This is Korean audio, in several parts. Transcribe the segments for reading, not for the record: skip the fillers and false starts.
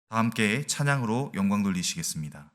다 함께 찬양으로 영광 돌리시겠습니다.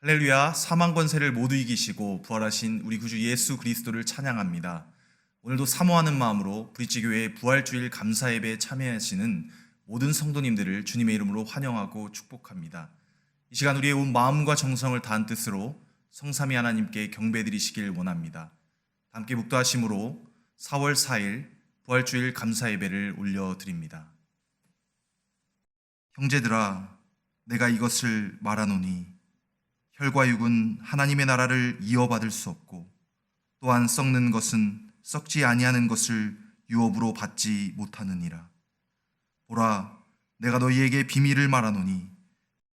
할렐루야. 사망 권세를 모두 이기시고 부활하신 우리 구주 예수 그리스도를 찬양합니다. 오늘도 사모하는 마음으로 브릿지교회 부활주일 감사 예배에 참여하시는 모든 성도님들을 주님의 이름으로 환영하고 축복합니다. 이 시간 우리의 온 마음과 정성을 다한 뜻으로 성삼위 하나님께 경배드리시길 원합니다. 함께 묵도하심으로 4월 4일 부활주일 감사 예배를 올려드립니다. 형제들아, 내가 이것을 말하노니 혈과 육은 하나님의 나라를 이어받을 수 없고 또한 썩는 것은 썩지 아니하는 것을 유업으로 받지 못하느니라. 보라, 내가 너희에게 비밀을 말하노니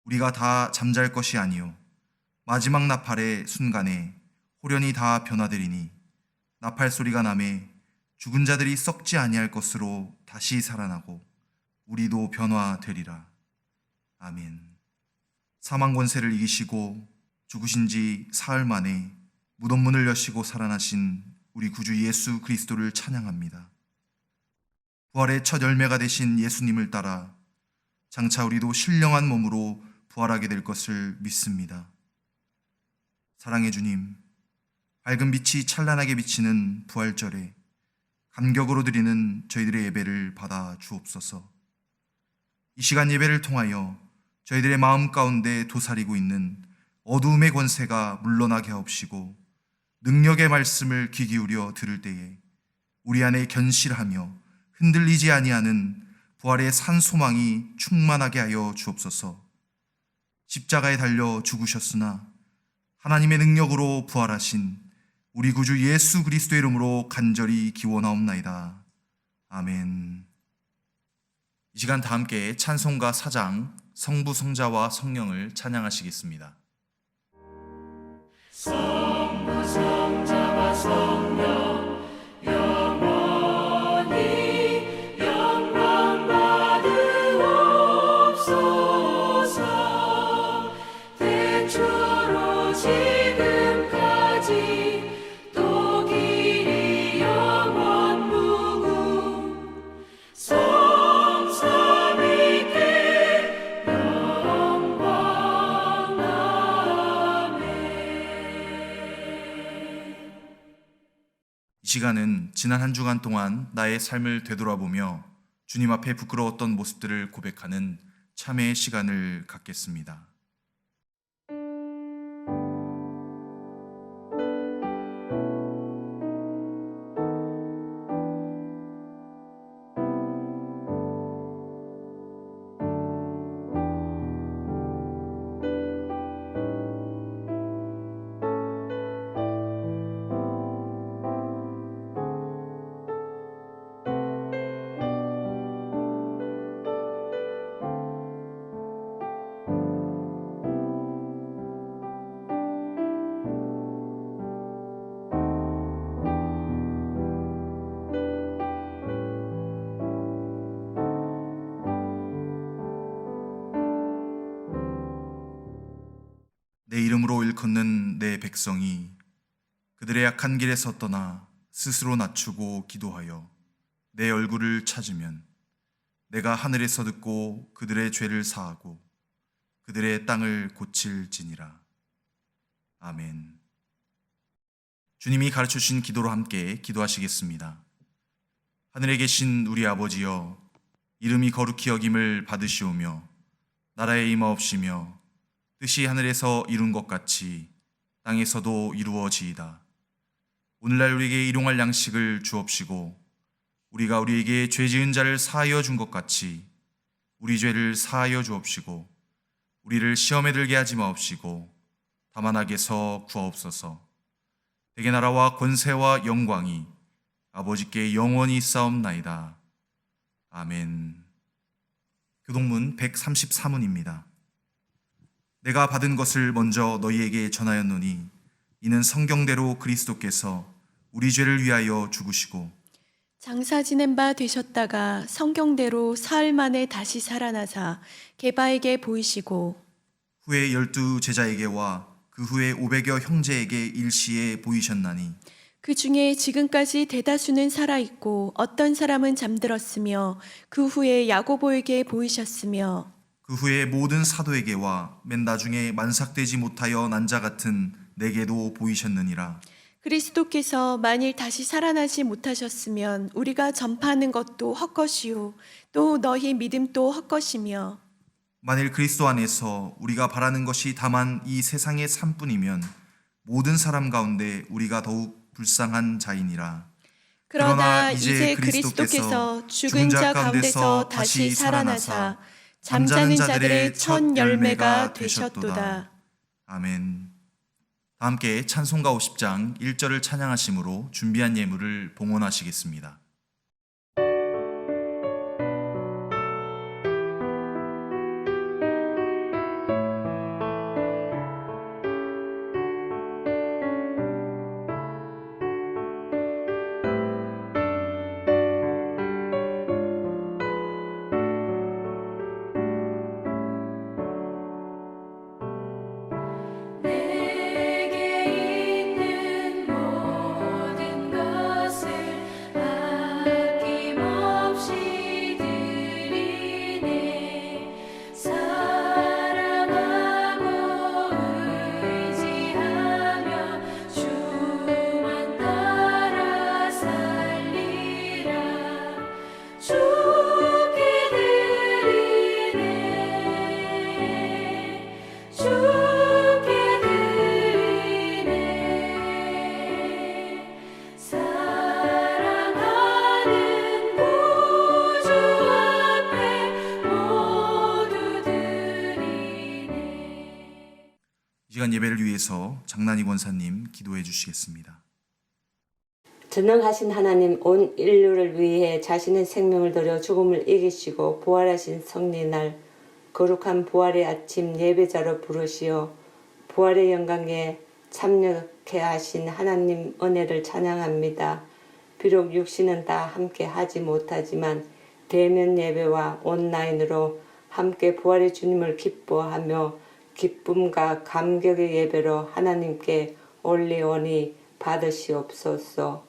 우리가 다 잠잘 것이 아니요 마지막 나팔의 순간에 호련히 다 변화되리니 나팔 소리가 나매 죽은 자들이 썩지 아니할 것으로 다시 살아나고 우리도 변화되리라. 아멘. 사망 권세를 이기시고 죽으신 지 사흘 만에 무덤 문을 여시고 살아나신 우리 구주 예수 그리스도를 찬양합니다. 부활의 첫 열매가 되신 예수님을 따라 장차 우리도 신령한 몸으로 부활하게 될 것을 믿습니다. 사랑의 주님, 밝은 빛이 찬란하게 비치는 부활절에 감격으로 드리는 저희들의 예배를 받아 주옵소서. 이 시간 예배를 통하여 저희들의 마음 가운데 도사리고 있는 어두움의 권세가 물러나게 하옵시고 능력의 말씀을 귀 기울여 들을 때에 우리 안에 견실하며 흔들리지 아니하는 부활의 산 소망이 충만하게 하여 주옵소서. 십자가에 달려 죽으셨으나 하나님의 능력으로 부활하신 우리 구주 예수 그리스도의 이름으로 간절히 기원하옵나이다. 아멘. 이 시간 다 함께 찬송가 4장 성부 성자와 성령을 찬양하시겠습니다. 성부 성자와 성령 영원히 영광 받으옵소서. 시간은 지난 한 주간 동안 나의 삶을 되돌아보며 주님 앞에 부끄러웠던 모습들을 고백하는 참회의 시간을 갖겠습니다. 내 이름으로 일컫는 내 백성이 그들의 악한 길에서 떠나 스스로 낮추고 기도하여 내 얼굴을 찾으면 내가 하늘에서 듣고 그들의 죄를 사하고 그들의 땅을 고칠지니라. 아멘. 주님이 가르쳐주신 기도로 함께 기도하시겠습니다. 하늘에 계신 우리 아버지여, 이름이 거룩히 여김을 받으시오며 나라에 임하옵시며 뜻이 하늘에서 이룬 것 같이 땅에서도 이루어지이다. 오늘날 우리에게 일용할 양식을 주옵시고 우리가 우리에게 죄 지은 자를 사하여 준 것 같이 우리 죄를 사하여 주옵시고 우리를 시험에 들게 하지 마옵시고 다만 악에서 구하옵소서. 대개 나라와 권세와 영광이 아버지께 영원히 있사옵나이다. 아멘. 교동문 133문입니다. 내가 받은 것을 먼저 너희에게 전하였노니 이는 성경대로 그리스도께서 우리 죄를 위하여 죽으시고 장사 지낸 바 되셨다가 성경대로 사흘 만에 다시 살아나사 게바에게 보이시고 후에 12 제자에게와 그 후에 500여 형제에게 일시에 보이셨나니 그 중에 지금까지 대다수는 살아있고 어떤 사람은 잠들었으며 그 후에 야고보에게 보이셨으며 그 후에 모든 사도에게와 맨 나중에 만삭되지 못하여 난 자 같은 내게도 보이셨느니라. 그리스도께서 만일 다시 살아나지 못하셨으면 우리가 전파하는 것도 헛것이요 또 너희 믿음도 헛것이며 만일 그리스도 안에서 우리가 바라는 것이 다만 이 세상의 삶뿐이면 모든 사람 가운데 우리가 더욱 불쌍한 자이니라. 그러나 이제 그리스도께서 죽은 자 가운데서 다시 살아나사 잠자는 자들의 첫 열매가 되셨도다. 아멘. 다 함께 찬송가 50장 1절을 찬양하심으로 준비한 예물을 봉헌하시겠습니다. 내게 있는 모든 것을 아낌없이 드리네. 사랑하고 의지하며 주만 따라 살리라. 주께 드리네. 주께 드리네. 사랑하는 구주 앞에 모두 드리네. 이 시간 예배를 위해서 장난희 권사님 기도해 주시겠습니다. 전능하신 하나님, 온 인류를 위해 자신의 생명을 들여 죽음을 이기시고 부활하신 성리날 거룩한 부활의 아침 예배자로 부르시어 부활의 영광에 참여케 하신 하나님 은혜를 찬양합니다. 비록 육신은 다 함께 하지 못하지만 대면 예배와 온라인으로 함께 부활의 주님을 기뻐하며 기쁨과 감격의 예배로 하나님께 올리오니 받으시옵소서.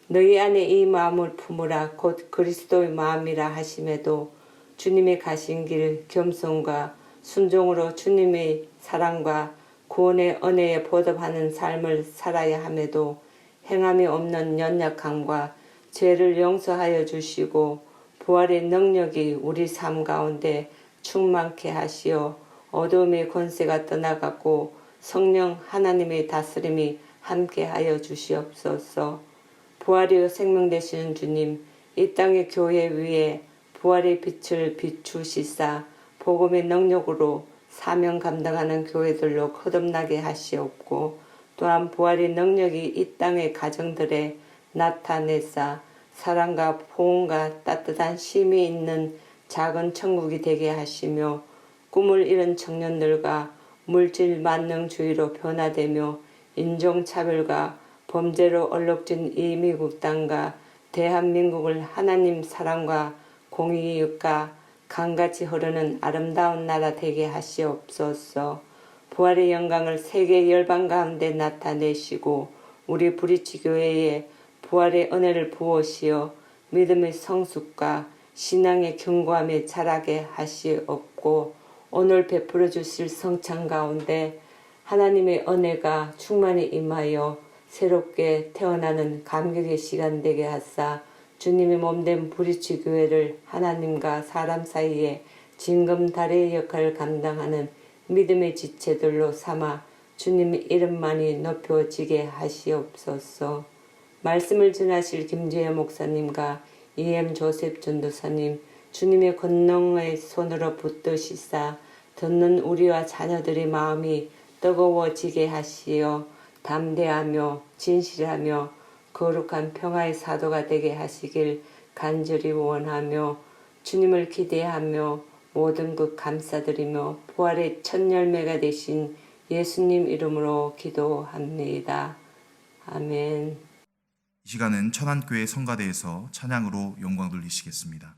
너희 안에 이 마음을 품으라 곧 그리스도의 마음이라 하심에도 주님의 가신 길 겸손과 순종으로 주님의 사랑과 구원의 은혜에 보답하는 삶을 살아야 함에도 행함이 없는 연약함과 죄를 용서하여 주시고 부활의 능력이 우리 삶 가운데 충만케 하시어 어둠의 권세가 떠나가고 성령 하나님의 다스림이 함께하여 주시옵소서. 부활이요 생명 되시는 주님, 이 땅의 교회 위에 부활의 빛을 비추시사 복음의 능력으로 사명 감당하는 교회들로 거듭나게 하시옵고, 또한 부활의 능력이 이 땅의 가정들에 나타내사 사랑과 포옹과 따뜻한 쉼이 있는 작은 천국이 되게 하시며, 꿈을 잃은 청년들과 물질 만능주의로 변화되며 인종차별과 범죄로 얼룩진 이 미국 땅과 대한민국을 하나님 사랑과 공의가 강같이 흐르는 아름다운 나라 되게 하시옵소서. 부활의 영광을 세계 열방 가운데 나타내시고 우리 브리치 교회에 부활의 은혜를 부으시어 믿음의 성숙과 신앙의 견고함에 자라게 하시옵고, 오늘 베풀어 주실 성찬 가운데 하나님의 은혜가 충만히 임하여 새롭게 태어나는 감격의 시간 되게 하사 주님의 몸된 브리치 교회를 하나님과 사람 사이에 징검다리의 역할을 감당하는 믿음의 지체들로 삼아 주님의 이름만이 높여지게 하시옵소서. 말씀을 전하실 김주혜 목사님과 E.M. 조셉 전도사님, 주님의 권능의 손으로 붙드시사 듣는 우리와 자녀들의 마음이 뜨거워지게 하시어 담대하며 진실하며 거룩한 평화의 사도가 되게 하시길 간절히 원하며 주님을 기대하며 모든 것 감사드리며 부활의 첫 열매가 되신 예수님 이름으로 기도합니다. 아멘. 이 시간은 천안교회 성가대에서 찬양으로 영광 돌리시겠습니다.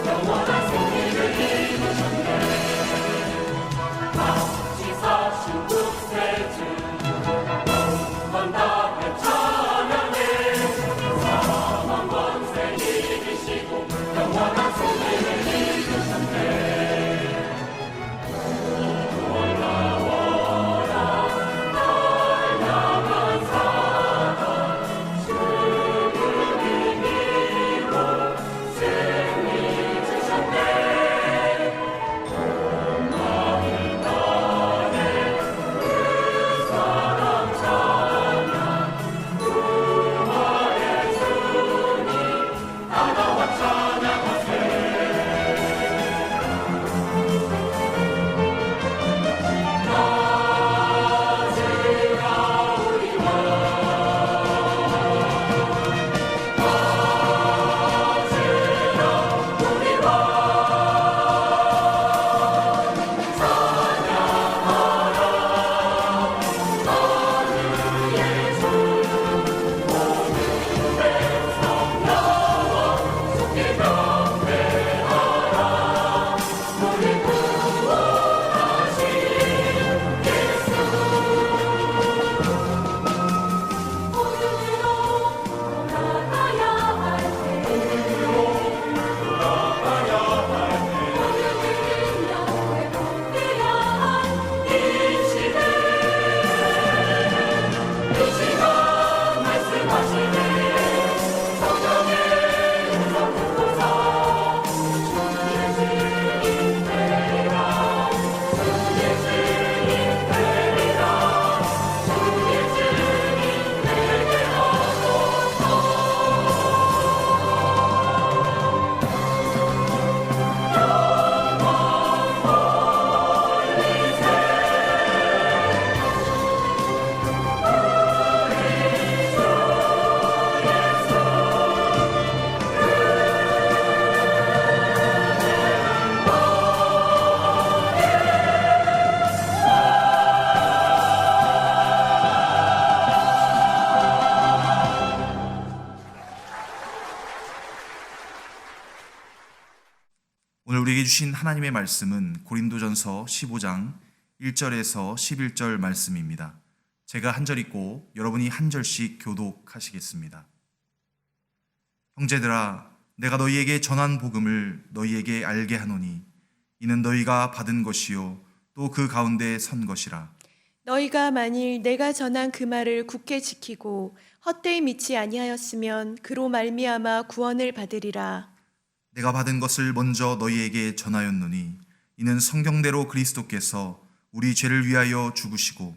영원한 생명 주신 하나님의 말씀은 고린도전서 15장 1절에서 11절 말씀입니다. 제가 한 절 읽고 여러분이 한 절씩 교독하시겠습니다. 형제들아, 내가 너희에게 전한 복음을 너희에게 알게 하노니 이는 너희가 받은 것이요 또 그 가운데 선 것이라. 너희가 만일 내가 전한 그 말을 굳게 지키고 헛되이 믿지 아니하였으면 그로 말미암아 구원을 받으리라. 내가 받은 것을 먼저 너희에게 전하였노니 이는 성경대로 그리스도께서 우리 죄를 위하여 죽으시고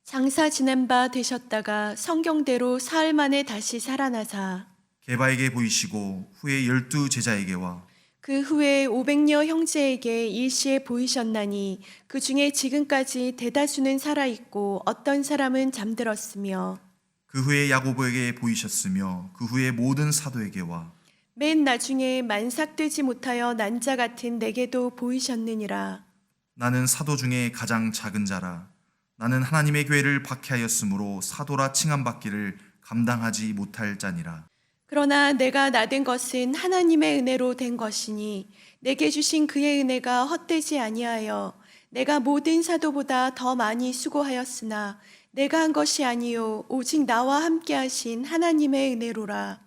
장사 지낸 바 되셨다가 성경대로 사흘 만에 다시 살아나사 게바에게 보이시고 후에 12 제자에게와 그 후에 500여 형제에게 일시에 보이셨나니 그 중에 지금까지 대다수는 살아있고 어떤 사람은 잠들었으며 그 후에 야고보에게 보이셨으며 그 후에 모든 사도에게와 맨 나중에 만삭되지 못하여 난 자 같은 내게도 보이셨느니라. 나는 사도 중에 가장 작은 자라. 나는 하나님의 교회를 박해하였으므로 사도라 칭함받기를 감당하지 못할 자니라. 그러나 내가 나된 것은 하나님의 은혜로 된 것이니 내게 주신 그의 은혜가 헛되지 아니하여 내가 모든 사도보다 더 많이 수고하였으나 내가 한 것이 아니요 오직 나와 함께 하신 하나님의 은혜로라.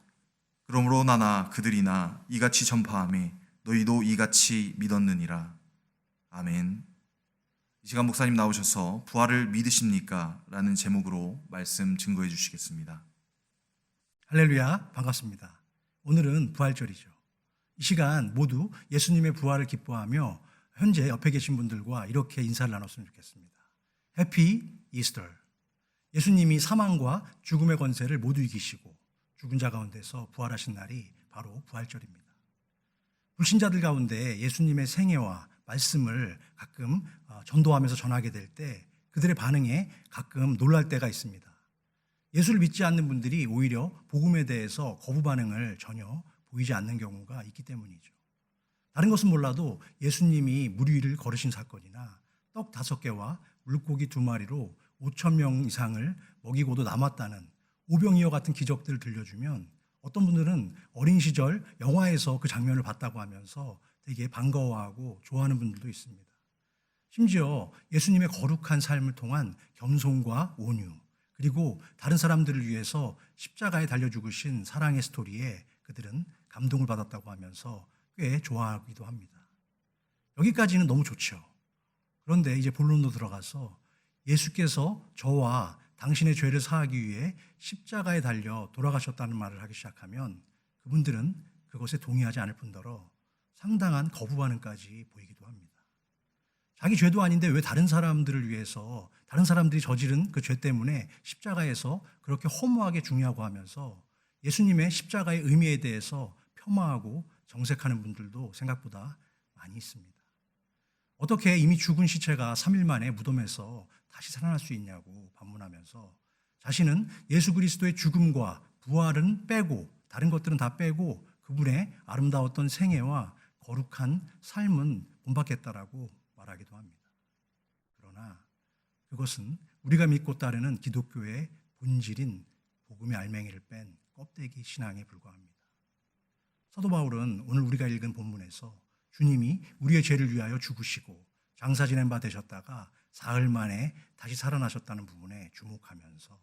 그러므로 나나 그들이나 이같이 전파하매 너희도 이같이 믿었느니라. 아멘. 이 시간 목사님 나오셔서 부활을 믿으십니까? 라는 제목으로 말씀 증거해 주시겠습니다. 할렐루야, 반갑습니다. 오늘은 부활절이죠. 이 시간 모두 예수님의 부활을 기뻐하며 현재 옆에 계신 분들과 이렇게 인사를 나눴으면 좋겠습니다. 해피 이스터. 예수님이 사망과 죽음의 권세를 모두 이기시고 죽은 자 가운데서 부활하신 날이 바로 부활절입니다. 불신자들 가운데 예수님의 생애와 말씀을 가끔 전도하면서 전하게 될 때 그들의 반응에 가끔 놀랄 때가 있습니다. 예수를 믿지 않는 분들이 오히려 복음에 대해서 거부 반응을 전혀 보이지 않는 경우가 있기 때문이죠. 다른 것은 몰라도 예수님이 물 위를 걸으신 사건이나 떡 5개와 물고기 2마리로 5,000명 이상을 먹이고도 남았다는 오병이어 같은 기적들을 들려주면 어떤 분들은 어린 시절 영화에서 그 장면을 봤다고 하면서 되게 반가워하고 좋아하는 분들도 있습니다. 심지어 예수님의 거룩한 삶을 통한 겸손과 온유, 그리고 다른 사람들을 위해서 십자가에 달려 죽으신 사랑의 스토리에 그들은 감동을 받았다고 하면서 꽤 좋아하기도 합니다. 여기까지는 너무 좋죠. 그런데 이제 본론으로 들어가서 예수께서 저와 당신의 죄를 사하기 위해 십자가에 달려 돌아가셨다는 말을 하기 시작하면 그분들은 그것에 동의하지 않을 뿐더러 상당한 거부 반응까지 보이기도 합니다. 자기 죄도 아닌데 왜 다른 사람들을 위해서 다른 사람들이 저지른 그 죄 때문에 십자가에서 그렇게 허무하게 중요하고 하면서 예수님의 십자가의 의미에 대해서 폄하하고 정색하는 분들도 생각보다 많이 있습니다. 어떻게 이미 죽은 시체가 3일 만에 무덤에서 다시 살아날 수 있냐고 반문하면서 자신은 예수 그리스도의 죽음과 부활은 빼고 다른 것들은 다 빼고 그분의 아름다웠던 생애와 거룩한 삶은 본받겠다라고 말하기도 합니다. 그러나 그것은 우리가 믿고 따르는 기독교의 본질인 복음의 알맹이를 뺀 껍데기 신앙에 불과합니다. 사도 바울은 오늘 우리가 읽은 본문에서 주님이 우리의 죄를 위하여 죽으시고 장사 지낸 바 되셨다가 사흘 만에 다시 살아나셨다는 부분에 주목하면서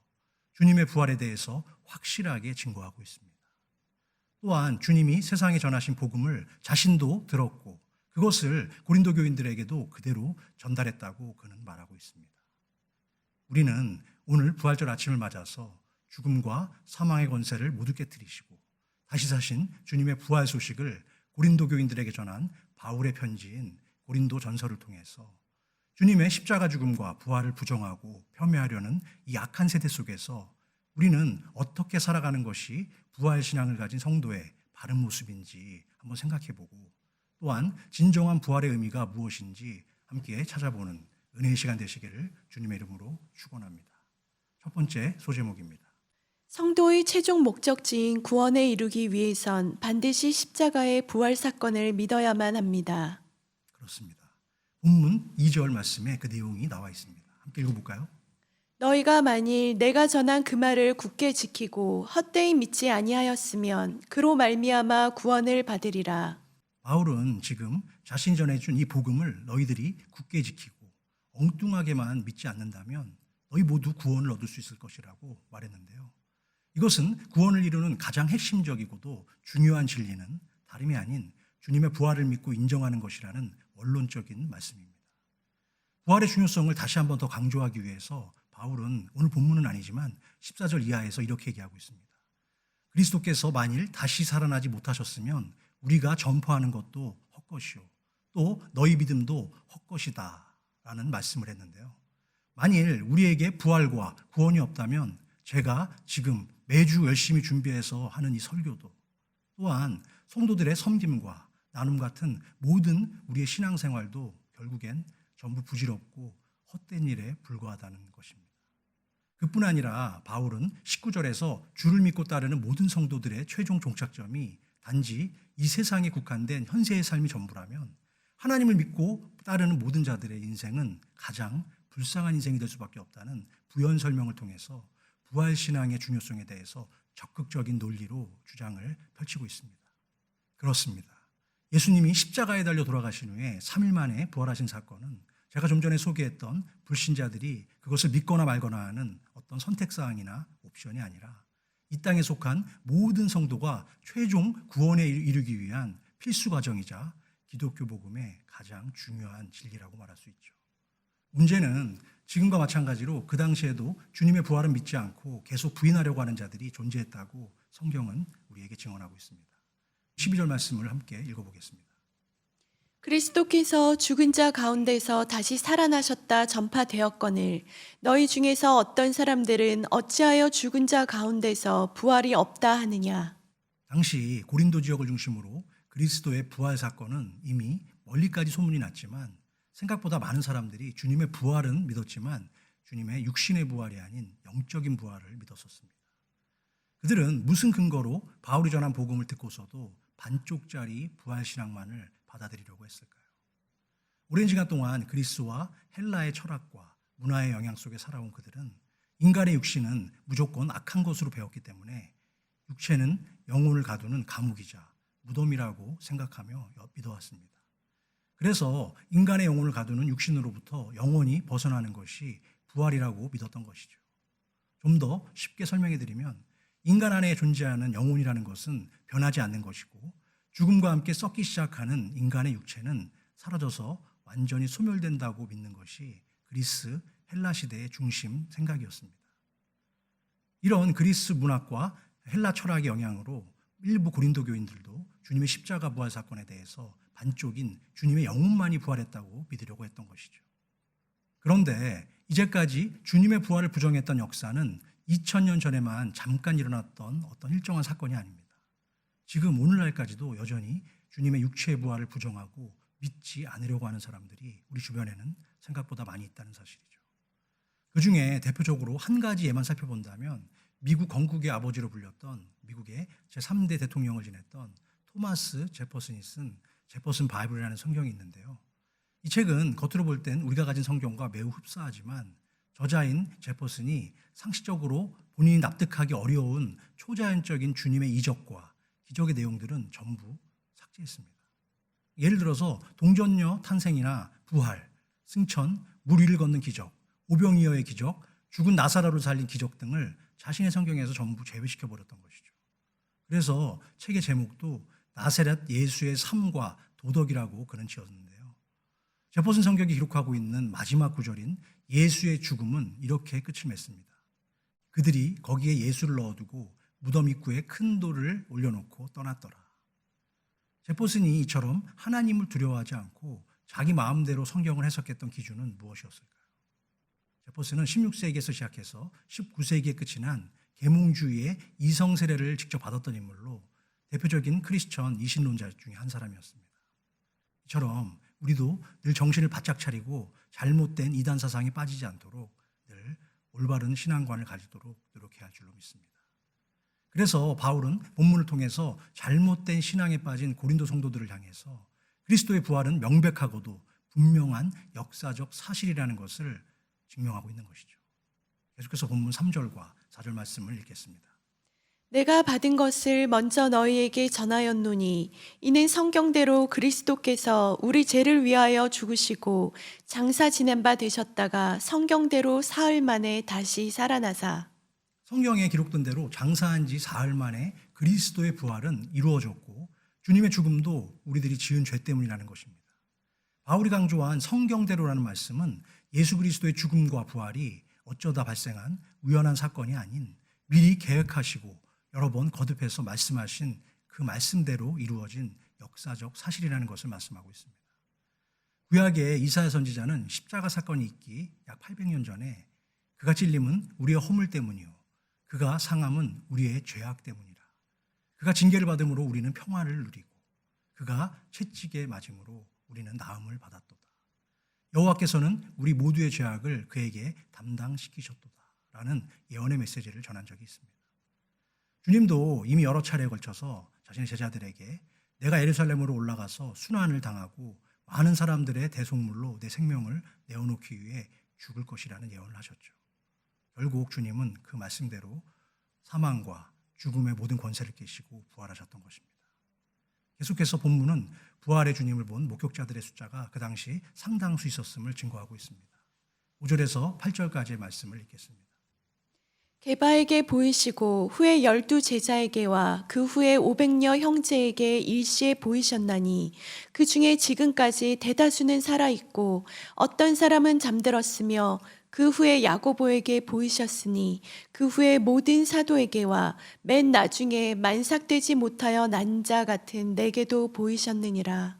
주님의 부활에 대해서 확실하게 증거하고 있습니다. 또한 주님이 세상에 전하신 복음을 자신도 들었고 그것을 고린도 교인들에게도 그대로 전달했다고 그는 말하고 있습니다. 우리는 오늘 부활절 아침을 맞아서 죽음과 사망의 권세를 모두 깨뜨리시고 다시 사신 주님의 부활 소식을 고린도 교인들에게 전한 바울의 편지인 고린도 전서를 통해서 주님의 십자가 죽음과 부활을 부정하고 폄훼하려는 이 악한 세대 속에서 우리는 어떻게 살아가는 것이 부활 신앙을 가진 성도의 바른 모습인지 한번 생각해보고 또한 진정한 부활의 의미가 무엇인지 함께 찾아보는 은혜의 시간 되시기를 주님의 이름으로 축원합니다. 첫 번째 소제목입니다. 성도의 최종 목적지인 구원에 이르기 위해선 반드시 십자가의 부활 사건을 믿어야만 합니다. 그렇습니다. 본문 2절 말씀에 그 내용이 나와 있습니다. 함께 읽어볼까요? 너희가 만일 내가 전한 그 말을 굳게 지키고 헛되이 믿지 아니하였으면 그로 말미암아 구원을 받으리라. 바울은 지금 자신이 전해준 이 복음을 너희들이 굳게 지키고 엉뚱하게만 믿지 않는다면 너희 모두 구원을 얻을 수 있을 것이라고 말했는데요. 이것은 구원을 이루는 가장 핵심적이고도 중요한 진리는 다름이 아닌 주님의 부활을 믿고 인정하는 것이라는 원론적인 말씀입니다. 부활의 중요성을 다시 한번 더 강조하기 위해서 바울은 오늘 본문은 아니지만 14절 이하에서 이렇게 얘기하고 있습니다. 그리스도께서 만일 다시 살아나지 못하셨으면 우리가 전파하는 것도 헛것이요 또 너희 믿음도 헛것이다 라는 말씀을 했는데요. 만일 우리에게 부활과 구원이 없다면 제가 지금 매주 열심히 준비해서 하는 이 설교도 또한 성도들의 섬김과 나눔 같은 모든 우리의 신앙생활도 결국엔 전부 부질없고 헛된 일에 불과하다는 것입니다. 그뿐 아니라 바울은 19절에서 주를 믿고 따르는 모든 성도들의 최종 종착점이 단지 이 세상에 국한된 현세의 삶이 전부라면 하나님을 믿고 따르는 모든 자들의 인생은 가장 불쌍한 인생이 될 수밖에 없다는 부연 설명을 통해서 부활신앙의 중요성에 대해서 적극적인 논리로 주장을 펼치고 있습니다. 그렇습니다. 예수님이 십자가에 달려 돌아가신 후에 3일 만에 부활하신 사건은 제가 좀 전에 소개했던 불신자들이 그것을 믿거나 말거나 하는 어떤 선택사항이나 옵션이 아니라 이 땅에 속한 모든 성도가 최종 구원에 이르기 위한 필수 과정이자 기독교 복음의 가장 중요한 진리라고 말할 수 있죠. 문제는 지금과 마찬가지로 그 당시에도 주님의 부활은 믿지 않고 계속 부인하려고 하는 자들이 존재했다고 성경은 우리에게 증언하고 있습니다. 12절 말씀을 함께 읽어보겠습니다. 그리스도께서 죽은 자 가운데서 다시 살아나셨다 전파되었거늘 너희 중에서 어떤 사람들은 어찌하여 죽은 자 가운데서 부활이 없다 하느냐. 당시 고린도 지역을 중심으로 그리스도의 부활 사건은 이미 멀리까지 소문이 났지만 생각보다 많은 사람들이 주님의 부활은 믿었지만 주님의 육신의 부활이 아닌 영적인 부활을 믿었었습니다. 그들은 무슨 근거로 바울이 전한 복음을 듣고서도 반쪽짜리 부활신앙만을 받아들이려고 했을까요? 오랜 시간 동안 그리스와 헬라의 철학과 문화의 영향 속에 살아온 그들은 인간의 육신은 무조건 악한 것으로 배웠기 때문에 육체는 영혼을 가두는 감옥이자 무덤이라고 생각하며 믿어왔습니다. 그래서 인간의 영혼을 가두는 육신으로부터 영원히 벗어나는 것이 부활이라고 믿었던 것이죠. 좀 더 쉽게 설명해 드리면 인간 안에 존재하는 영혼이라는 것은 변하지 않는 것이고 죽음과 함께 썩기 시작하는 인간의 육체는 사라져서 완전히 소멸된다고 믿는 것이 그리스 헬라 시대의 중심 생각이었습니다. 이런 그리스 문학과 헬라 철학의 영향으로 일부 고린도 교인들도 주님의 십자가 부활 사건에 대해서 반쪽인 주님의 영혼만이 부활했다고 믿으려고 했던 것이죠. 그런데 이제까지 주님의 부활을 부정했던 역사는 2000년 전에만 잠깐 일어났던 어떤 일정한 사건이 아닙니다. 지금 오늘날까지도 여전히 주님의 육체의 부활을 부정하고 믿지 않으려고 하는 사람들이 우리 주변에는 생각보다 많이 있다는 사실이죠. 그 중에 대표적으로 한 가지 예만 살펴본다면 미국 건국의 아버지로 불렸던 미국의 제3대 대통령을 지냈던 토마스 제퍼슨이 쓴 제퍼슨 바이블이라는 성경이 있는데요. 이 책은 겉으로 볼 땐 우리가 가진 성경과 매우 흡사하지만 저자인 제퍼슨이 상식적으로 본인이 납득하기 어려운 초자연적인 주님의 이적과 기적의 내용들은 전부 삭제했습니다. 예를 들어서 동전녀 탄생이나 부활, 승천, 물 위를 걷는 기적, 오병이어의 기적, 죽은 나사로를 살린 기적 등을 자신의 성경에서 전부 제외시켜버렸던 것이죠. 그래서 책의 제목도 나사렛 예수의 삶과 도덕이라고 그는 지었는데요. 제퍼슨 성경이 기록하고 있는 마지막 구절인 예수의 죽음은 이렇게 끝을 맺습니다. 그들이 거기에 예수를 넣어두고 무덤 입구에 큰 돌을 올려놓고 떠났더라. 제퍼슨이 이처럼 하나님을 두려워하지 않고 자기 마음대로 성경을 해석했던 기준은 무엇이었을까요? 제퍼슨은 16세기에서 시작해서 19세기에 끝이 난 계몽주의의 이성 세례를 직접 받았던 인물로 대표적인 크리스천 이신론자 중에 한 사람이었습니다. 이처럼 우리도 늘 정신을 바짝 차리고 잘못된 이단 사상에 빠지지 않도록 늘 올바른 신앙관을 가지도록 노력해야 할 줄로 믿습니다. 그래서 바울은 본문을 통해서 잘못된 신앙에 빠진 고린도 성도들을 향해서 그리스도의 부활은 명백하고도 분명한 역사적 사실이라는 것을 증명하고 있는 것이죠. 계속해서 본문 3절과 4절 말씀을 읽겠습니다. 내가 받은 것을 먼저 너희에게 전하였노니 이는 성경대로 그리스도께서 우리 죄를 위하여 죽으시고 장사 지낸 바 되셨다가 성경대로 사흘 만에 다시 살아나사 성경에 기록된 대로 장사한 지 사흘 만에 그리스도의 부활은 이루어졌고 주님의 죽음도 우리들이 지은 죄 때문이라는 것입니다. 바울이 강조한 성경대로라는 말씀은 예수 그리스도의 죽음과 부활이 어쩌다 발생한 우연한 사건이 아닌 미리 계획하시고 여러 번 거듭해서 말씀하신 그 말씀대로 이루어진 역사적 사실이라는 것을 말씀하고 있습니다. 구약의 이사야 선지자는 십자가 사건이 있기 약 800년 전에 그가 찔림은 우리의 허물 때문이요 그가 상함은 우리의 죄악 때문이라. 그가 징계를 받음으로 우리는 평화를 누리고 그가 채찍에 맞음으로 우리는 나음을 받았도다. 여호와께서는 우리 모두의 죄악을 그에게 담당시키셨도다 라는 예언의 메시지를 전한 적이 있습니다. 주님도 이미 여러 차례에 걸쳐서 자신의 제자들에게 내가 예루살렘으로 올라가서 순환을 당하고 많은 사람들의 대속물로 내 생명을 내어놓기 위해 죽을 것이라는 예언을 하셨죠. 결국 주님은 그 말씀대로 사망과 죽음의 모든 권세를 깨시고 부활하셨던 것입니다. 계속해서 본문은 부활의 주님을 본 목격자들의 숫자가 그 당시 상당수 있었음을 증거하고 있습니다. 5절에서 8절까지의 말씀을 읽겠습니다. 게바에게 보이시고 후에 12 제자에게와 그 후에 500여 형제에게 일시에 보이셨나니 그 중에 지금까지 대다수는 살아있고 어떤 사람은 잠들었으며 그 후에 야고보에게 보이셨으니 그 후에 모든 사도에게와 맨 나중에 만삭되지 못하여 난 자 같은 내게도 보이셨느니라.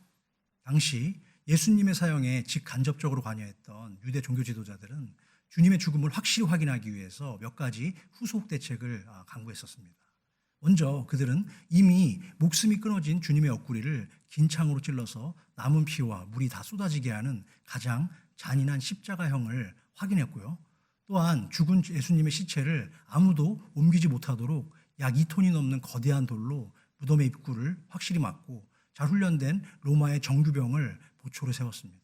당시 예수님의 사형에 직간접적으로 관여했던 유대 종교 지도자들은 주님의 죽음을 확실히 확인하기 위해서 몇 가지 후속 대책을 강구했었습니다. 먼저 그들은 이미 목숨이 끊어진 주님의 옆구리를 긴 창으로 찔러서 남은 피와 물이 다 쏟아지게 하는 가장 잔인한 십자가형을 확인했고요. 또한 죽은 예수님의 시체를 아무도 옮기지 못하도록 약 2톤이 넘는 거대한 돌로 무덤의 입구를 확실히 막고 잘 훈련된 로마의 정규병을 보초로 세웠습니다.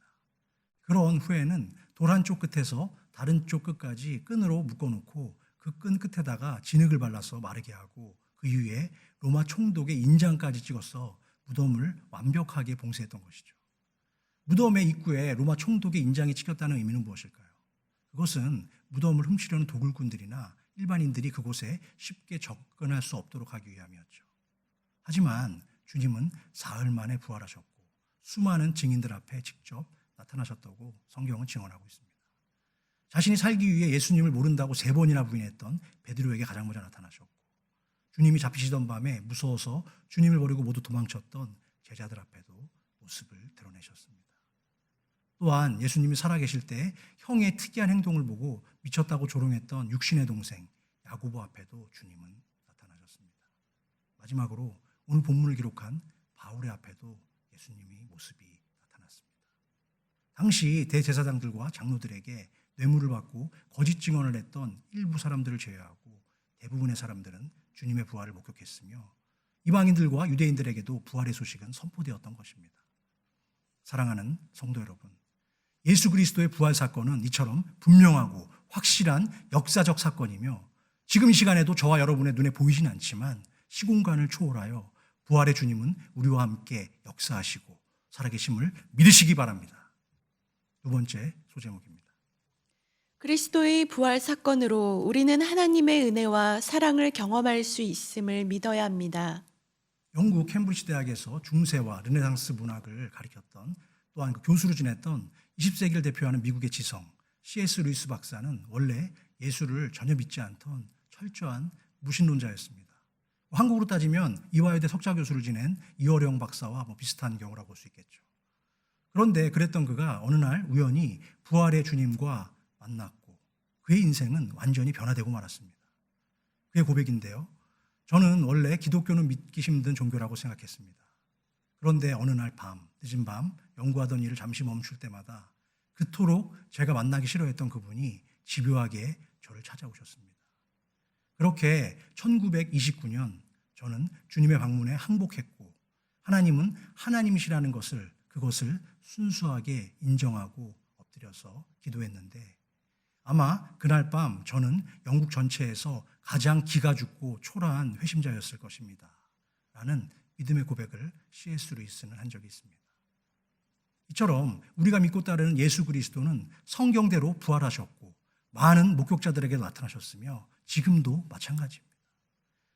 그런 후에는 돌 한쪽 끝에서 다른 쪽 끝까지 끈으로 묶어놓고 그 끈 끝에다가 진흙을 발라서 마르게 하고 그 위에 로마 총독의 인장까지 찍어서 무덤을 완벽하게 봉쇄했던 것이죠. 무덤의 입구에 로마 총독의 인장이 찍혔다는 의미는 무엇일까요? 그것은 무덤을 훔치려는 도굴꾼들이나 일반인들이 그곳에 쉽게 접근할 수 없도록 하기 위함이었죠. 하지만 주님은 사흘 만에 부활하셨고 수많은 증인들 앞에 직접 나타나셨다고 성경은 증언하고 있습니다. 자신이 살기 위해 예수님을 모른다고 3번이나 부인했던 베드로에게 가장 먼저 나타나셨고 주님이 잡히시던 밤에 무서워서 주님을 버리고 모두 도망쳤던 제자들 앞에도 모습을 드러내셨습니다. 또한 예수님이 살아계실 때 형의 특이한 행동을 보고 미쳤다고 조롱했던 육신의 동생 야고보 앞에도 주님은 나타나셨습니다. 마지막으로 오늘 본문을 기록한 바울의 앞에도 예수님이 모습이 나타났습니다. 당시 대제사장들과 장로들에게 뇌물을 받고 거짓 증언을 했던 일부 사람들을 제외하고 대부분의 사람들은 주님의 부활을 목격했으며 이방인들과 유대인들에게도 부활의 소식은 선포되었던 것입니다. 사랑하는 성도 여러분, 예수 그리스도의 부활 사건은 이처럼 분명하고 확실한 역사적 사건이며 지금 이 시간에도 저와 여러분의 눈에 보이진 않지만 시공간을 초월하여 부활의 주님은 우리와 함께 역사하시고 살아계심을 믿으시기 바랍니다. 두 번째 소제목입니다. 그리스도의 부활 사건으로 우리는 하나님의 은혜와 사랑을 경험할 수 있음을 믿어야 합니다. 영국 캠브리지 대학에서 중세와 르네상스 문학을 가리켰던 또한 그 교수로 지냈던 20세기를 대표하는 미국의 지성 C.S. 루이스 박사는 원래 예수를 전혀 믿지 않던 철저한 무신론자였습니다. 한국으로 따지면 이화여대 석좌 교수를 지낸 이어령 박사와 비슷한 경우라고 볼 수 있겠죠. 그런데 그랬던 그가 어느 날 우연히 부활의 주님과 만났고 그의 인생은 완전히 변화되고 말았습니다. 그의 고백인데요. 저는 원래 기독교는 믿기 힘든 종교라고 생각했습니다. 그런데 어느 날 늦은 밤 연구하던 일을 잠시 멈출 때마다 그토록 제가 만나기 싫어했던 그분이 집요하게 저를 찾아오셨습니다. 그렇게 1929년 저는 주님의 방문에 항복했고 하나님은 하나님이시라는 그것을 순수하게 인정하고 엎드려서 기도했는데 아마 그날 밤 저는 영국 전체에서 가장 기가 죽고 초라한 회심자였을 것입니다. 라는 믿음의 고백을 C.S. 루이스는 한 적이 있습니다. 이처럼 우리가 믿고 따르는 예수 그리스도는 성경대로 부활하셨고 많은 목격자들에게 나타나셨으며 지금도 마찬가지입니다.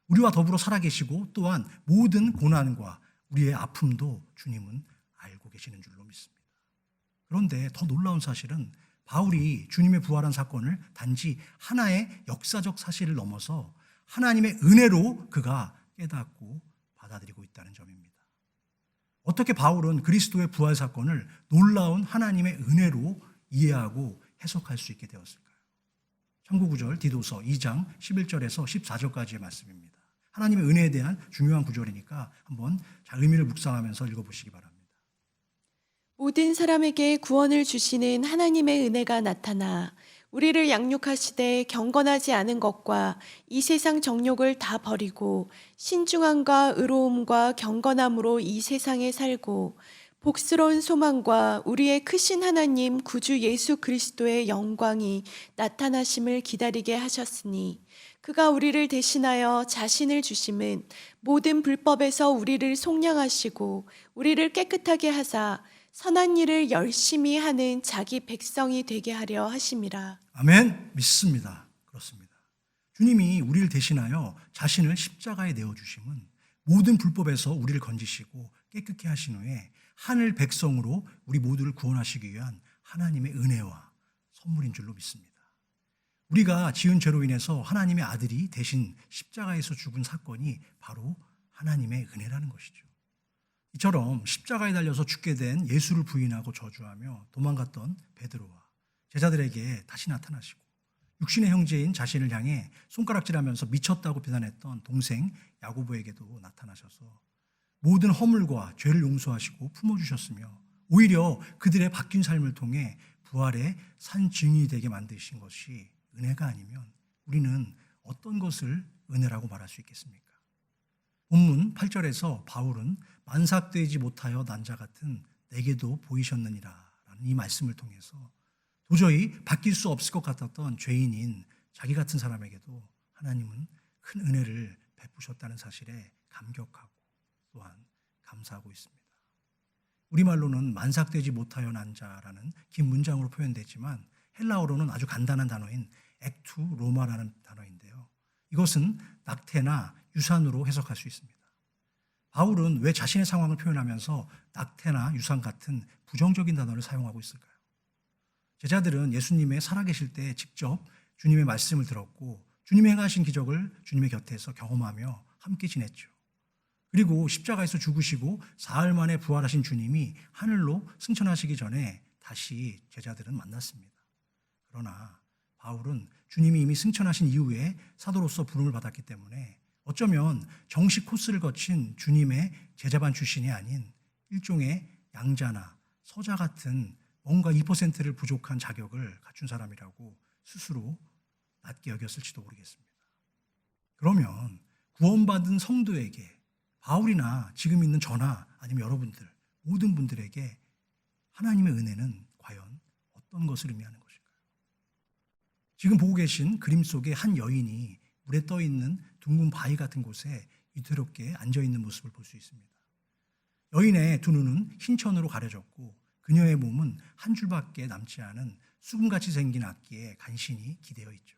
우리와 더불어 살아계시고 또한 모든 고난과 우리의 아픔도 주님은 알고 계시는 줄로 믿습니다. 그런데 더 놀라운 사실은 바울이 주님의 부활한 사건을 단지 하나의 역사적 사실을 넘어서 하나님의 은혜로 그가 깨닫고 받아들이고 있다는 점입니다. 어떻게 바울은 그리스도의 부활 사건을 놀라운 하나님의 은혜로 이해하고 해석할 수 있게 되었을까요? 참고구절 디도서 2장 11절에서 14절까지의 말씀입니다. 하나님의 은혜에 대한 중요한 구절이니까 한번 잘 의미를 묵상하면서 읽어보시기 바랍니다. 모든 사람에게 구원을 주시는 하나님의 은혜가 나타나 우리를 양육하시되 경건하지 않은 것과 이 세상 정욕을 다 버리고 신중함과 의로움과 경건함으로 이 세상에 살고 복스러운 소망과 우리의 크신 하나님 구주 예수 그리스도의 영광이 나타나심을 기다리게 하셨으니 그가 우리를 대신하여 자신을 주심은 모든 불법에서 우리를 속량하시고 우리를 깨끗하게 하사 선한 일을 열심히 하는 자기 백성이 되게 하려 하심이라. 아멘. 믿습니다. 그렇습니다. 주님이 우리를 대신하여 자신을 십자가에 내어주심은 모든 불법에서 우리를 건지시고 깨끗게 하신 후에 하늘 백성으로 우리 모두를 구원하시기 위한 하나님의 은혜와 선물인 줄로 믿습니다. 우리가 지은 죄로 인해서 하나님의 아들이 대신 십자가에서 죽은 사건이 바로 하나님의 은혜라는 것이죠. 이처럼 십자가에 달려서 죽게 된 예수를 부인하고 저주하며 도망갔던 베드로와 제자들에게 다시 나타나시고 육신의 형제인 자신을 향해 손가락질하면서 미쳤다고 비난했던 동생 야고보에게도 나타나셔서 모든 허물과 죄를 용서하시고 품어주셨으며 오히려 그들의 바뀐 삶을 통해 부활의 산 증인이 되게 만드신 것이 은혜가 아니면 우리는 어떤 것을 은혜라고 말할 수 있겠습니까? 본문 8절에서 바울은 만삭되지 못하여 난 자 같은 내게도 보이셨느니라 라는 이 말씀을 통해서 도저히 바뀔 수 없을 것 같았던 죄인인 자기 같은 사람에게도 하나님은 큰 은혜를 베푸셨다는 사실에 감격하고 또한 감사하고 있습니다. 우리말로는 만삭되지 못하여 난 자라는 긴 문장으로 표현되지만 헬라어로는 아주 간단한 단어인 액투 로마라는 단어인데요. 이것은 낙태나 유산으로 해석할 수 있습니다. 바울은 왜 자신의 상황을 표현하면서 낙태나 유산 같은 부정적인 단어를 사용하고 있을까요? 제자들은 예수님의 살아계실 때 직접 주님의 말씀을 들었고 주님이 행하신 기적을 주님의 곁에서 경험하며 함께 지냈죠. 그리고 십자가에서 죽으시고 사흘 만에 부활하신 주님이 하늘로 승천하시기 전에 다시 제자들은 만났습니다. 그러나 바울은 주님이 이미 승천하신 이후에 사도로서 부름을 받았기 때문에 어쩌면 정식 코스를 거친 주님의 제자반 출신이 아닌 일종의 양자나 서자 같은 뭔가 2%를 부족한 자격을 갖춘 사람이라고 스스로 낮게 여겼을지도 모르겠습니다. 그러면 구원받은 성도에게 바울이나 지금 있는 저나 아니면 여러분들 모든 분들에게 하나님의 은혜는 과연 어떤 것을 의미하는 것일까요? 지금 보고 계신 그림 속에 한 여인이 물에 떠 있는 둥근 바위 같은 곳에 위태롭게 앉아 있는 모습을 볼 수 있습니다. 여인의 두 눈은 흰 천으로 가려졌고 그녀의 몸은 한 줄밖에 남지 않은 수금같이 생긴 악기에 간신히 기대어 있죠.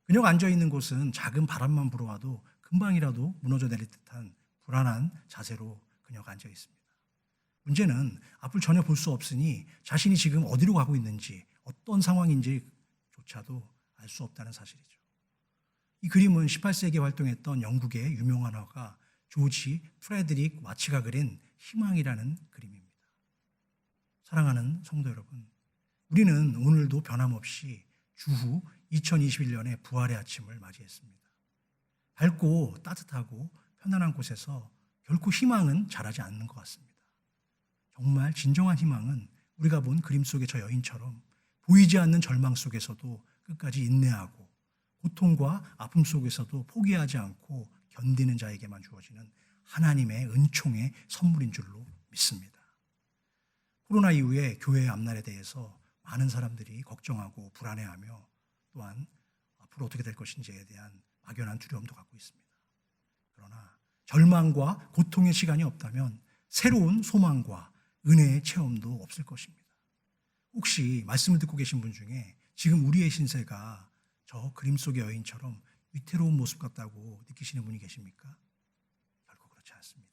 그녀가 앉아 있는 곳은 작은 바람만 불어와도 금방이라도 무너져 내릴 듯한 불안한 자세로 그녀가 앉아 있습니다. 문제는 앞을 전혀 볼 수 없으니 자신이 지금 어디로 가고 있는지 어떤 상황인지조차도 알 수 없다는 사실이죠. 이 그림은 18세기에 활동했던 영국의 유명한 화가 조지 프레드릭 와치가 그린 희망이라는 그림입니다. 사랑하는 성도 여러분, 우리는 오늘도 변함없이 주후 2021년의 부활의 아침을 맞이했습니다. 밝고 따뜻하고 편안한 곳에서 결코 희망은 자라지 않는 것 같습니다. 정말 진정한 희망은 우리가 본 그림 속의 저 여인처럼 보이지 않는 절망 속에서도 끝까지 인내하고 고통과 아픔 속에서도 포기하지 않고 견디는 자에게만 주어지는 하나님의 은총의 선물인 줄로 믿습니다. 코로나 이후에 교회의 앞날에 대해서 많은 사람들이 걱정하고 불안해하며 또한 앞으로 어떻게 될 것인지에 대한 막연한 두려움도 갖고 있습니다. 그러나 절망과 고통의 시간이 없다면 새로운 소망과 은혜의 체험도 없을 것입니다. 혹시 말씀을 듣고 계신 분 중에 지금 우리의 신세가 저 그림 속의 여인처럼 위태로운 모습 같다고 느끼시는 분이 계십니까? 결코 그렇지 않습니다.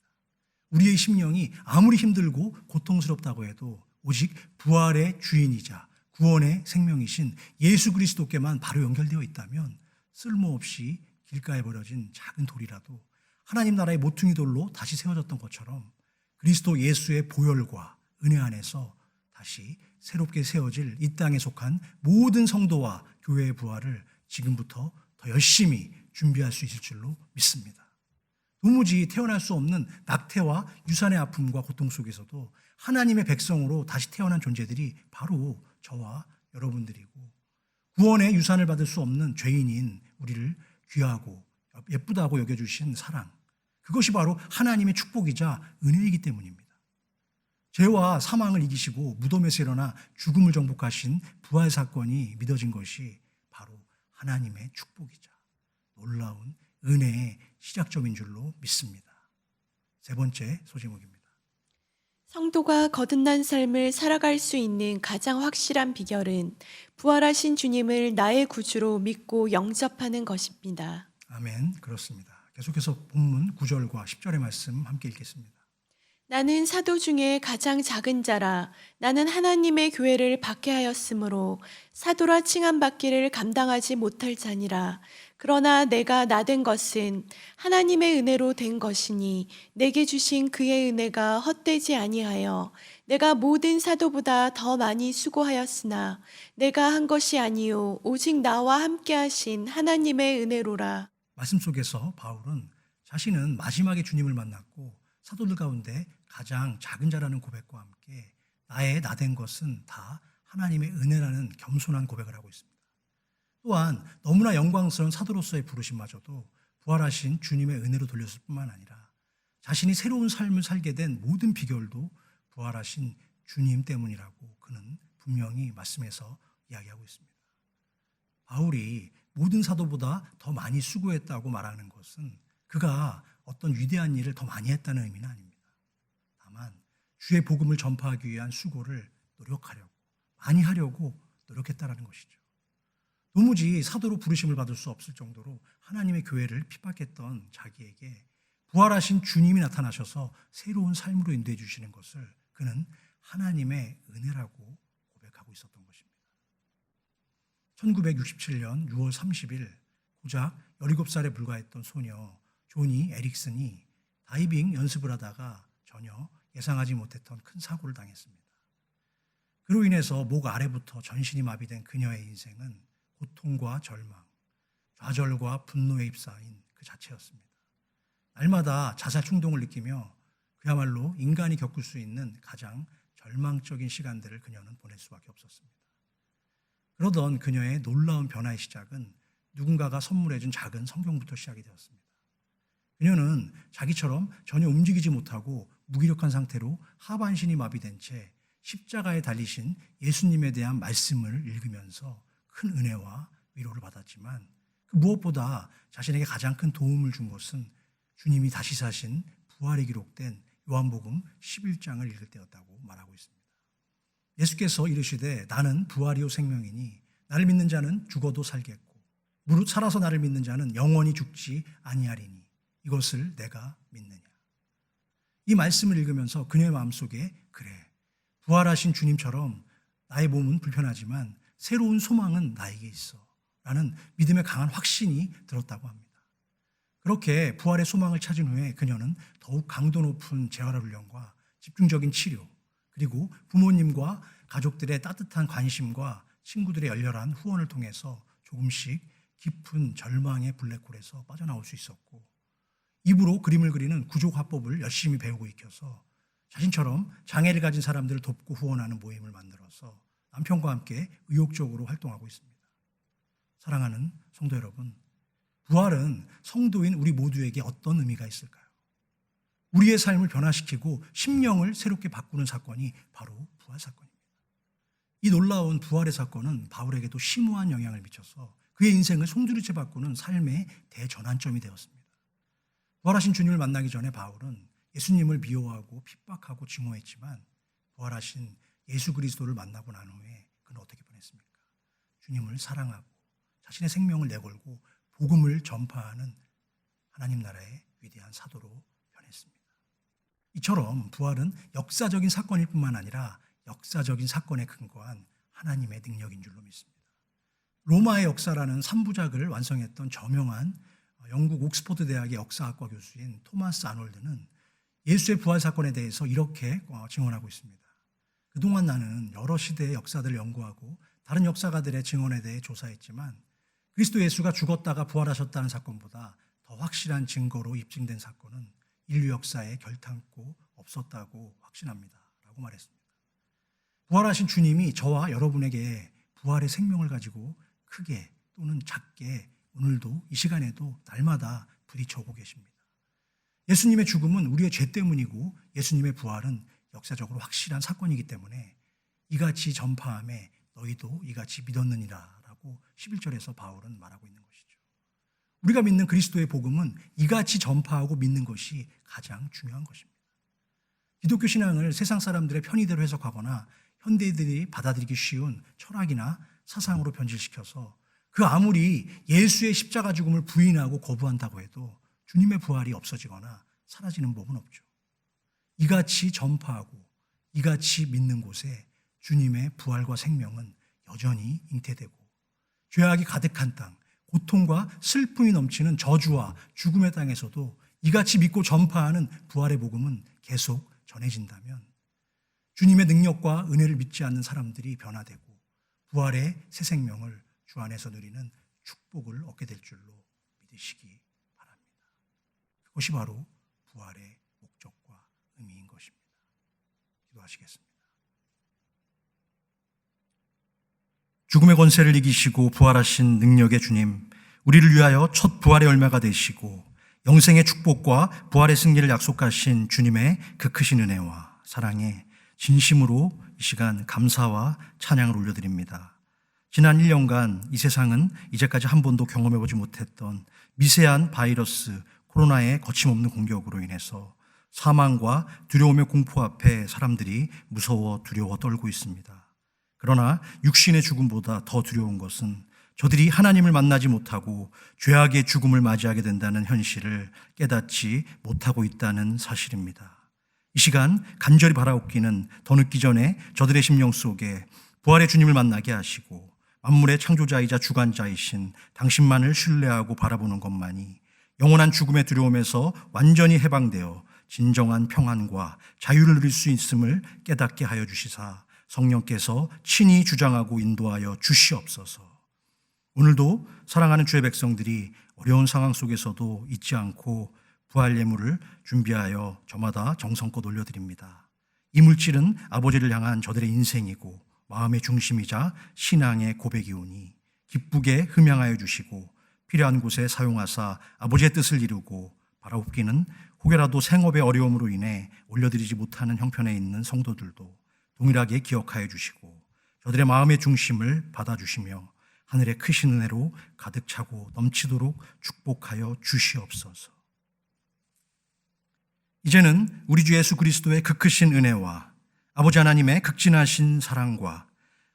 우리의 심령이 아무리 힘들고 고통스럽다고 해도 오직 부활의 주인이자 구원의 생명이신 예수 그리스도께만 바로 연결되어 있다면 쓸모없이 길가에 버려진 작은 돌이라도 하나님 나라의 모퉁이 돌로 다시 세워졌던 것처럼 그리스도 예수의 보혈과 은혜 안에서 다시 새롭게 세워질 이 땅에 속한 모든 성도와 교회의 부활을 지금부터 더 열심히 준비할 수 있을 줄로 믿습니다. 도무지 태어날 수 없는 낙태와 유산의 아픔과 고통 속에서도 하나님의 백성으로 다시 태어난 존재들이 바로 저와 여러분들이고, 구원의 유산을 받을 수 없는 죄인인 우리를 귀하고 예쁘다고 여겨주신 사랑, 그것이 바로 하나님의 축복이자 은혜이기 때문입니다. 죄와 사망을 이기시고 무덤에서 일어나 죽음을 정복하신 부활 사건이 믿어진 것이 바로 하나님의 축복이자 놀라운 은혜의 시작점인 줄로 믿습니다. 세 번째 소제목입니다. 성도가 거듭난 삶을 살아갈 수 있는 가장 확실한 비결은 부활하신 주님을 나의 구주로 믿고 영접하는 것입니다. 아멘. 그렇습니다. 계속해서 본문 9절과 10절의 말씀 함께 읽겠습니다. 나는 사도 중에 가장 작은 자라. 나는 하나님의 교회를 박해하였으므로 사도라 칭함받기를 감당하지 못할 자니라. 그러나 내가 나된 것은 하나님의 은혜로 된 것이니 내게 주신 그의 은혜가 헛되지 아니하여 내가 모든 사도보다 더 많이 수고하였으나 내가 한 것이 아니요 오직 나와 함께 하신 하나님의 은혜로라. 말씀 속에서 바울은 자신은 마지막에 주님을 만났고 사도들 가운데 가장 작은 자라는 고백과 함께 나의 나된 것은 다 하나님의 은혜라는 겸손한 고백을 하고 있습니다. 또한 너무나 영광스러운 사도로서의 부르심마저도 부활하신 주님의 은혜로 돌렸을 뿐만 아니라 자신이 새로운 삶을 살게 된 모든 비결도 부활하신 주님 때문이라고 그는 분명히 말씀에서 이야기하고 있습니다. 바울이 모든 사도보다 더 많이 수고했다고 말하는 것은 그가 어떤 위대한 일을 더 많이 했다는 의미는 아닙니다. 다만 주의 복음을 전파하기 위한 수고를 노력하려고, 많이 하려고 노력했다는 것이죠. 도무지 사도로 부르심을 받을 수 없을 정도로 하나님의 교회를 핍박했던 자기에게 부활하신 주님이 나타나셔서 새로운 삶으로 인도해 주시는 것을 그는 하나님의 은혜라고 고백하고 있었던 것입니다. 1967년 6월 30일 고작 17살에 불과했던 소녀 조니 에릭슨이 다이빙 연습을 하다가 전혀 예상하지 못했던 큰 사고를 당했습니다. 그로 인해서 목 아래부터 전신이 마비된 그녀의 인생은 고통과 절망, 좌절과 분노에 휩싸인 그 자체였습니다. 날마다 자살 충동을 느끼며 그야말로 인간이 겪을 수 있는 가장 절망적인 시간들을 그녀는 보낼 수밖에 없었습니다. 그러던 그녀의 놀라운 변화의 시작은 누군가가 선물해준 작은 성경부터 시작이 되었습니다. 그녀는 자기처럼 전혀 움직이지 못하고 무기력한 상태로 하반신이 마비된 채 십자가에 달리신 예수님에 대한 말씀을 읽으면서 큰 은혜와 위로를 받았지만 그 무엇보다 자신에게 가장 큰 도움을 준 것은 주님이 다시 사신 부활이 기록된 요한복음 11장을 읽을 때였다고 말하고 있습니다. 예수께서 이르시되 나는 부활이요 생명이니 나를 믿는 자는 죽어도 살겠고 무릇 살아서 나를 믿는 자는 영원히 죽지 아니하리니 이것을 내가 믿느냐. 이 말씀을 읽으면서 그녀의 마음속에 그래, 부활하신 주님처럼 나의 몸은 불편하지만 새로운 소망은 나에게 있어 라는 믿음의 강한 확신이 들었다고 합니다. 그렇게 부활의 소망을 찾은 후에 그녀는 더욱 강도 높은 재활 훈련과 집중적인 치료, 그리고 부모님과 가족들의 따뜻한 관심과 친구들의 열렬한 후원을 통해서 조금씩 깊은 절망의 블랙홀에서 빠져나올 수 있었고, 입으로 그림을 그리는 구족화법을 열심히 배우고 익혀서 자신처럼 장애를 가진 사람들을 돕고 후원하는 모임을 만들어서 남편과 함께 의욕적으로 활동하고 있습니다. 사랑하는 성도 여러분, 부활은 성도인 우리 모두에게 어떤 의미가 있을까요? 우리의 삶을 변화시키고 심령을 새롭게 바꾸는 사건이 바로 부활 사건입니다. 이 놀라운 부활의 사건은 바울에게도 심오한 영향을 미쳐서 그의 인생을 송두리째 바꾸는 삶의 대전환점이 되었습니다. 부활하신 주님을 만나기 전에 바울은 예수님을 미워하고 핍박하고 증오했지만 부활하신 예수 그리스도를 만나고 난 후에 그는 어떻게 보냈습니까? 주님을 사랑하고 자신의 생명을 내걸고 복음을 전파하는 하나님 나라의 위대한 사도로 변했습니다. 이처럼 부활은 역사적인 사건일 뿐만 아니라 역사적인 사건에 근거한 하나님의 능력인 줄로 믿습니다. 로마의 역사라는 3부작을 완성했던 저명한 영국 옥스퍼드 대학의 역사학과 교수인 토마스 아놀드는 예수의 부활 사건에 대해서 이렇게 증언하고 있습니다. 그동안 나는 여러 시대의 역사들을 연구하고 다른 역사가들의 증언에 대해 조사했지만 그리스도 예수가 죽었다가 부활하셨다는 사건보다 더 확실한 증거로 입증된 사건은 인류 역사에 결탄코 없었다고 확신합니다. 라고 말했습니다. 부활하신 주님이 저와 여러분에게 부활의 생명을 가지고 크게 또는 작게 오늘도 이 시간에도 날마다 부딪혀오고 계십니다. 예수님의 죽음은 우리의 죄 때문이고 예수님의 부활은 역사적으로 확실한 사건이기 때문에 이같이 전파함에 너희도 이같이 믿었느니라 라고 11절에서 바울은 말하고 있는 것이죠. 우리가 믿는 그리스도의 복음은 이같이 전파하고 믿는 것이 가장 중요한 것입니다. 기독교 신앙을 세상 사람들의 편의대로 해석하거나 현대인들이 받아들이기 쉬운 철학이나 사상으로 변질시켜서 그 아무리 예수의 십자가 죽음을 부인하고 거부한다고 해도 주님의 부활이 없어지거나 사라지는 법은 없죠. 이같이 전파하고 이같이 믿는 곳에 주님의 부활과 생명은 여전히 잉태되고 죄악이 가득한 땅, 고통과 슬픔이 넘치는 저주와 죽음의 땅에서도 이같이 믿고 전파하는 부활의 복음은 계속 전해진다면 주님의 능력과 은혜를 믿지 않는 사람들이 변화되고 부활의 새 생명을 주 안에서 누리는 축복을 얻게 될 줄로 믿으시기 바랍니다. 그것이 바로 부활의 목적과 의미인 것입니다. 기도하시겠습니다. 죽음의 권세를 이기시고 부활하신 능력의 주님, 우리를 위하여 첫 부활의 열매가 되시고 영생의 축복과 부활의 승리를 약속하신 주님의 그 크신 은혜와 사랑에 진심으로 이 시간 감사와 찬양을 올려드립니다. 지난 1년간 이 세상은 이제까지 한 번도 경험해보지 못했던 미세한 바이러스 코로나의 거침없는 공격으로 인해서 사망과 두려움의 공포 앞에 사람들이 무서워 두려워 떨고 있습니다. 그러나 육신의 죽음보다 더 두려운 것은 저들이 하나님을 만나지 못하고 죄악의 죽음을 맞이하게 된다는 현실을 깨닫지 못하고 있다는 사실입니다. 이 시간 간절히 바라옵기는 더 늦기 전에 저들의 심령 속에 부활의 주님을 만나게 하시고 만물의 창조자이자 주관자이신 당신만을 신뢰하고 바라보는 것만이 영원한 죽음의 두려움에서 완전히 해방되어 진정한 평안과 자유를 누릴 수 있음을 깨닫게 하여 주시사 성령께서 친히 주장하고 인도하여 주시옵소서. 오늘도 사랑하는 주의 백성들이 어려운 상황 속에서도 잊지 않고 부활 예물을 준비하여 저마다 정성껏 올려드립니다. 이 물질은 아버지를 향한 저들의 인생이고 마음의 중심이자 신앙의 고백이오니 기쁘게 흠양하여 주시고 필요한 곳에 사용하사 아버지의 뜻을 이루고 바라옵기는 혹여라도 생업의 어려움으로 인해 올려드리지 못하는 형편에 있는 성도들도 동일하게 기억하여 주시고 저들의 마음의 중심을 받아주시며 하늘의 크신 은혜로 가득 차고 넘치도록 축복하여 주시옵소서. 이제는 우리 주 예수 그리스도의 그 크신 은혜와 아버지 하나님의 극진하신 사랑과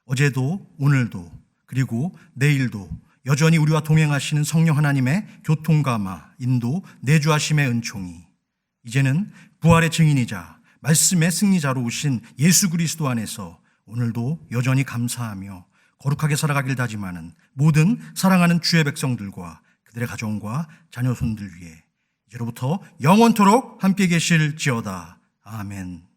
어제도 오늘도 그리고 내일도 여전히 우리와 동행하시는 성령 하나님의 교통감화, 인도, 내주하심의 은총이 이제는 부활의 증인이자 말씀의 승리자로 오신 예수 그리스도 안에서 오늘도 여전히 감사하며 거룩하게 살아가길 다짐하는 모든 사랑하는 주의 백성들과 그들의 가정과 자녀손들 위해 이제로부터 영원토록 함께 계실지어다. 아멘.